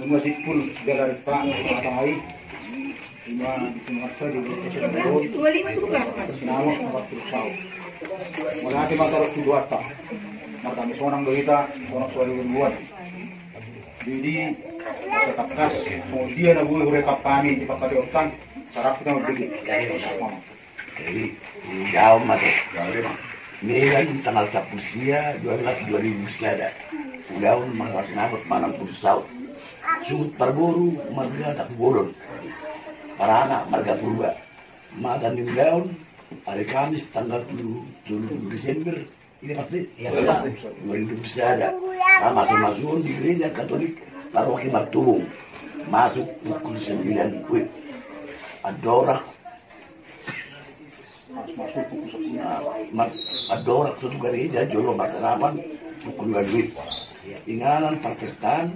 Masjid pun dari Pak Matahari lima dikumasa di Sinamo 40 tahun. Wala ti matarot dua ta. Marami sonang berita, sonang suara buat. Jadi tetapkas kemudian aku rekap kami di pakai utang sarap kita beli. Jadi jauh mati. Ini kan tanggal 10 sia 2000 ada. Udaun mangkas nabot manang pusau. Sud Parburu marga tak bolon. Para anak marga purba. Mata di udaun hari Kamis tanggal 7 Desember. Ini pasti 2000 ada. Masuk di gereja Katolik Paroki Martulung. Masuk pukul 9 WIB. Adorak Adorak suatu gereja Jolo Masarapan pukul 2 WIB. Inganan Pakistan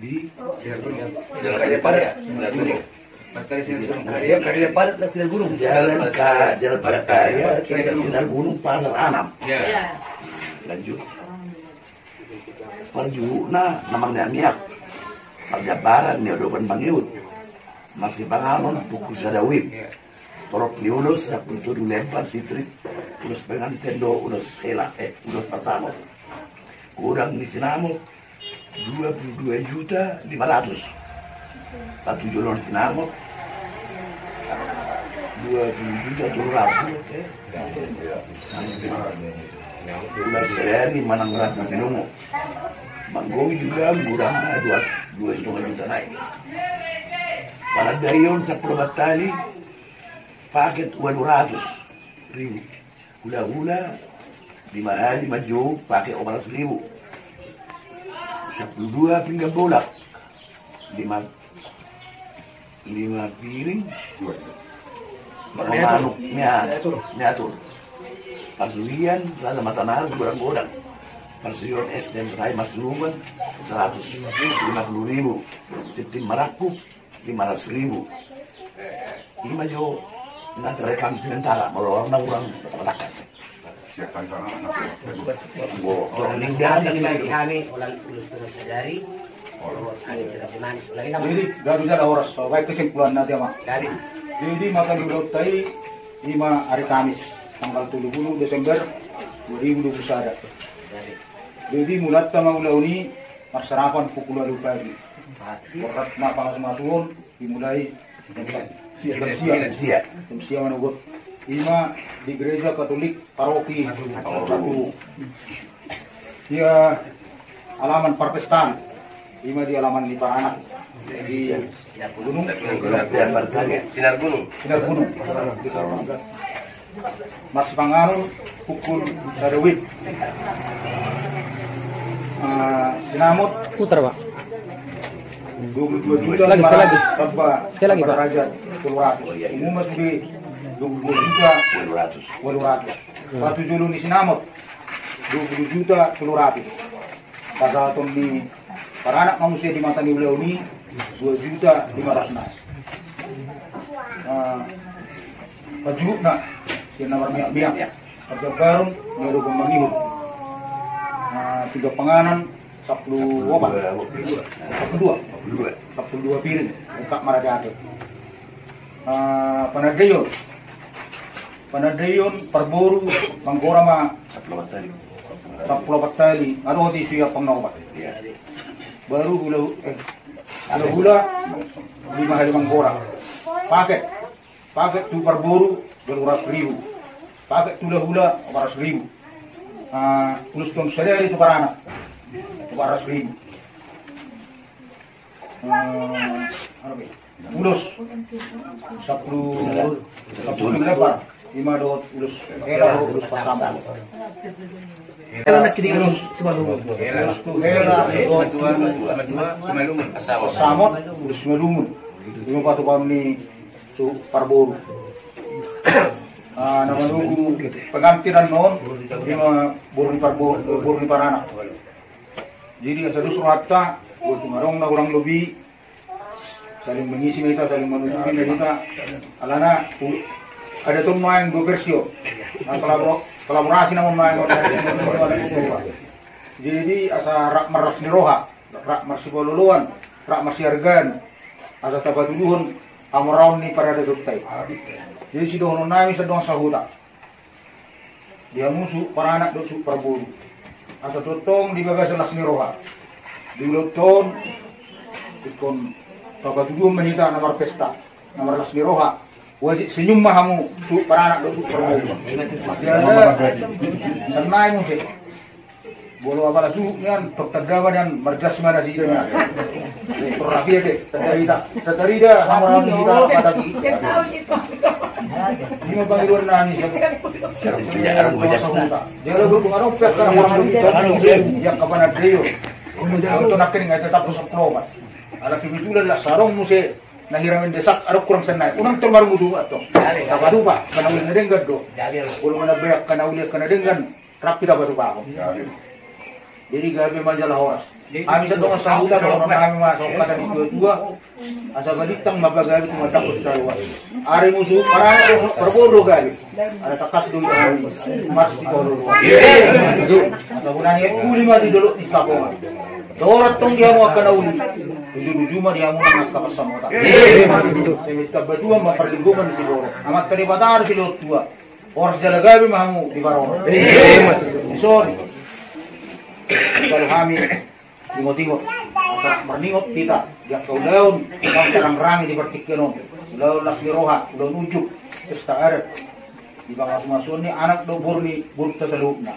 di Jalan Padat ya? Jalan Padat dan Sinar Gunung. Jalan Padat Karya, Sinar Gunung Pasar Anam. Lanjut. Perjuna namanya niat. Perjabaran nih udah bangiut. Masih bangun pukul sada wib. Torok liulus aku tuh lempar sitrit. Terus pengen tendo udah sela udah pasamo. Kurang di Sinamo 22.500.000. Satu jualan di Sinamo 20.700.000. Udah sehari manang rat di Pinungo. Manggowi juga kurang 2,5 juta naik. Pada dayon sa Probatali paket 200.000. Hula-hula 5 jauh pakai 400.000. 12 pinggang bolak 5 piring manuk nyatur pasulian rasa matanar gorang-gorang pasulian es dan rai masluman 150.000 titim merakuk 500.000 ini maju nanti rekam sementara kalau orang matakas kami ulang tulus dengan sadari kami tidak manis lagi Jadi dari sana horas baik kesimpulan nanti mak. Jadi makan dulu tadi 5 hari Kamis tanggal 30 Desember 2021. Jadi mulai tanggal ini persarapan pukul 2 pagi. Berat panas masuun dimulai siang menunggu 5 di gereja Katolik Paroki Martulung. Dia alaman Parpestan 5 di alaman Liparanak di Gunung Sinar Gunung. Mas Panganun pukul Sadawit. Sinamot putar Pak. 22 juta lagi. Sekali lagi Pak. Raja 200. Umum masuk di 22 juta 200. Batu Julu di Sinamot 20 juta 200. Pada tahun di para anak manusia di mata di beliau ini 2 juta 500. Pajuk nak si nomor biak kerja baru baru pembangun 3 penganan 10 obat 42 piring untuk Marajate. Panadayon Parboru Manggorama 10 tali ano di siya pang naubat. Baru hula 5 hari Manggora. Paket tu Parboru 200.000. Paket tu hula 400.000. Ulus tong sadari itu para anak 400.000. Ulus 10 lebar 5 dot ulus hela ulus pasambal. Karena kidingan Simalungun. Ulus tu hela Samot ulus Simalungun. Yung patu ni su Parboru. Namanunggu pengantinan noon di Buru ni Paranak. Jadi asal surata buat marong na kurang lebih saling mengisi kita, saling menunjukin kita. Alana ada tuh main 2 versio. Kolaborasi namun main. Jadi asa meras ni roha rak marsiboluluan, rak marsiargan, asa tabaduduhon amuraon ni para dadutay. Jadi si doon nami sa doon sahuda. Dia musuh para anak doon perburu. Asa totong di bagas las ni roha. Di uloton ikon tabaduduhon menita namar pesta, namar las ni roha. Wajib senyum mahamu su para anak doon perburu. Dia sanai musik. Bolo apa lasu nian dokter gawa dan marjas mana sih dia. Terakhir deh, terdarida hamaran kita pada ki. Ini mau panggilan nani siapa? Dia lalu pengaruh pek karena orang itu yang kapan ada yo. Untuk nak kering tetap pusat probat. Ala kibitulan lah sarong muse nahiramin desak ada kurang senai. Unang terbaru mudu atau. Kapadu pak, karena ulah nedenggan do. Bolo mana berak karena ulah karena denggan rapi dapat pak. Jadi gabi majalah horas. Kami sa doon sa huda doon kami masuk kata di dua asa balitang mapagalit mo takot sa luwas. Ari musuh para perburu gabi. Ada takas dulu mas di kolor. Asa bunani ulima di dulu di kapongan. Dorat tong dia mo akan uli. Tujuh mah dia mo nas kapas sa mota. Semesta berdua memperlingkungan di Siboro. Amat terlibat si lot dua. Horas jalagabi mahamu di Baron. Sorry. Kalau kami tingot-tingot, berningot kita, dia kau daun, kau serang rangi di pertikian laun las liroha, laun ujuk, pesta adat, di bawah masuk ni anak do burni buruk terselupna.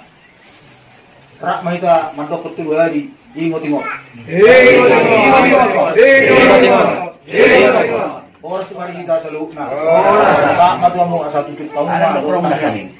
Rak mahita mandok betul lagi, tingot-tingot. Orang semari kita selupna. Tak matu mau asal tutup tahun.